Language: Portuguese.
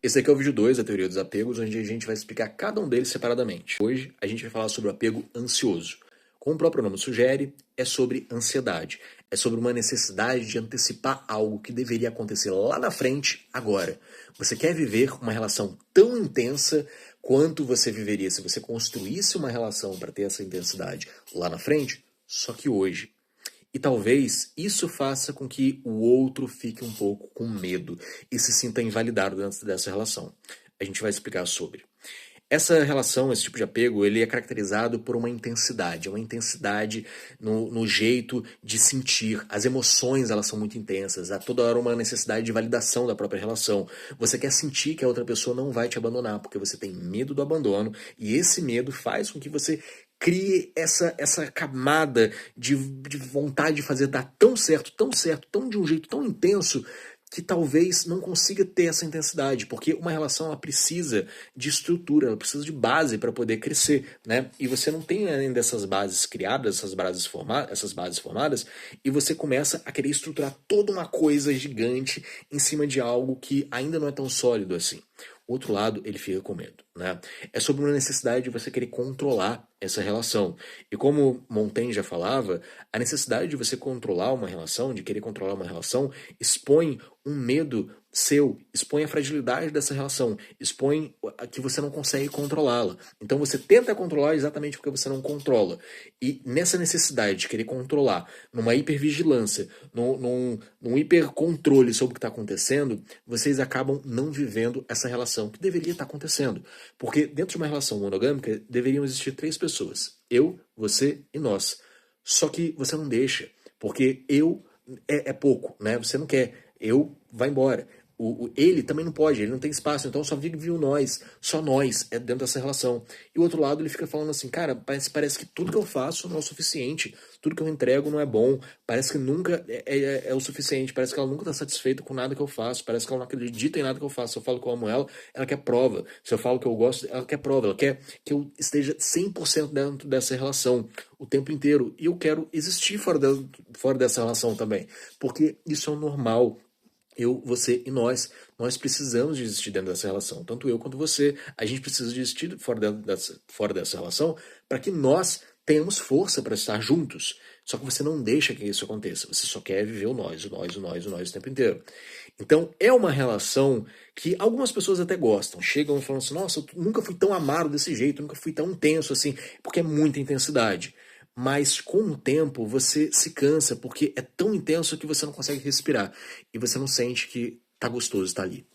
Esse aqui é o vídeo 2 da teoria dos apegos, onde a gente vai explicar cada um deles separadamente. Hoje a gente vai falar sobre o apego ansioso. Como o próprio nome sugere, é sobre ansiedade. É sobre uma necessidade de antecipar algo que deveria acontecer lá na frente, agora. Você quer viver uma relação tão intensa quanto você viveria se você construísse uma relação para ter essa intensidade lá na frente, só que hoje. E talvez isso faça com que o outro fique um pouco com medo e se sinta invalidado dentro dessa relação. A gente vai explicar sobre. Essa relação, esse tipo de apego, ele é caracterizado por uma intensidade no jeito de sentir. As emoções, elas são muito intensas. Há toda hora uma necessidade de validação da própria relação. Você quer sentir que a outra pessoa não vai te abandonar, porque você tem medo do abandono, e esse medo faz com que você crie essa camada de vontade de fazer dar tão certo, tão de um jeito tão intenso, que talvez não consiga ter essa intensidade, porque uma relação ela precisa de estrutura, ela precisa de base para poder crescer, né? E você não tem ainda essas bases criadas, essas bases formadas, e você começa a querer estruturar toda uma coisa gigante em cima de algo que ainda não é tão sólido assim. O outro lado, ele fica com medo, né? É sobre uma necessidade de você querer controlar essa relação. E como Montaigne já falava, a necessidade de você controlar uma relação, de querer controlar uma relação, expõe um medo seu, expõe a fragilidade dessa relação, expõe que você não consegue controlá-la. Então você tenta controlar exatamente porque você não controla. E nessa necessidade de querer controlar, numa hipervigilância, num hipercontrole sobre o que está acontecendo, vocês acabam não vivendo essa relação que deveria estar acontecendo. Porque dentro de uma relação monogâmica deveriam existir 3 pessoas: eu, você e nós. Só que você não deixa, porque eu é pouco, né? Você não quer. Eu vai embora. Ele também não pode, ele não tem espaço, então só vive o nós, só nós é dentro dessa relação. E o outro lado ele fica falando assim, cara, parece que tudo que eu faço não é o suficiente, tudo que eu entrego não é bom, parece que nunca é o suficiente, parece que ela nunca tá satisfeita com nada que eu faço, parece que ela não acredita em nada que eu faço. Se eu falo que eu amo ela quer prova. Se eu falo que eu gosto, ela quer prova, ela quer que eu esteja 100% dentro dessa relação o tempo inteiro. E eu quero existir fora dessa relação também, porque isso é o normal. Eu, você e nós precisamos de existir dentro dessa relação. Tanto eu quanto você, a gente precisa de existir fora dessa relação para que nós tenhamos força para estar juntos. Só que você não deixa que isso aconteça. Você só quer viver o nós o tempo inteiro. Então é uma relação que algumas pessoas até gostam. Chegam e falam assim, nossa, eu nunca fui tão amado desse jeito, nunca fui tão intenso assim, porque é muita intensidade. Mas com o tempo você se cansa porque é tão intenso que você não consegue respirar e você não sente que tá gostoso estar ali.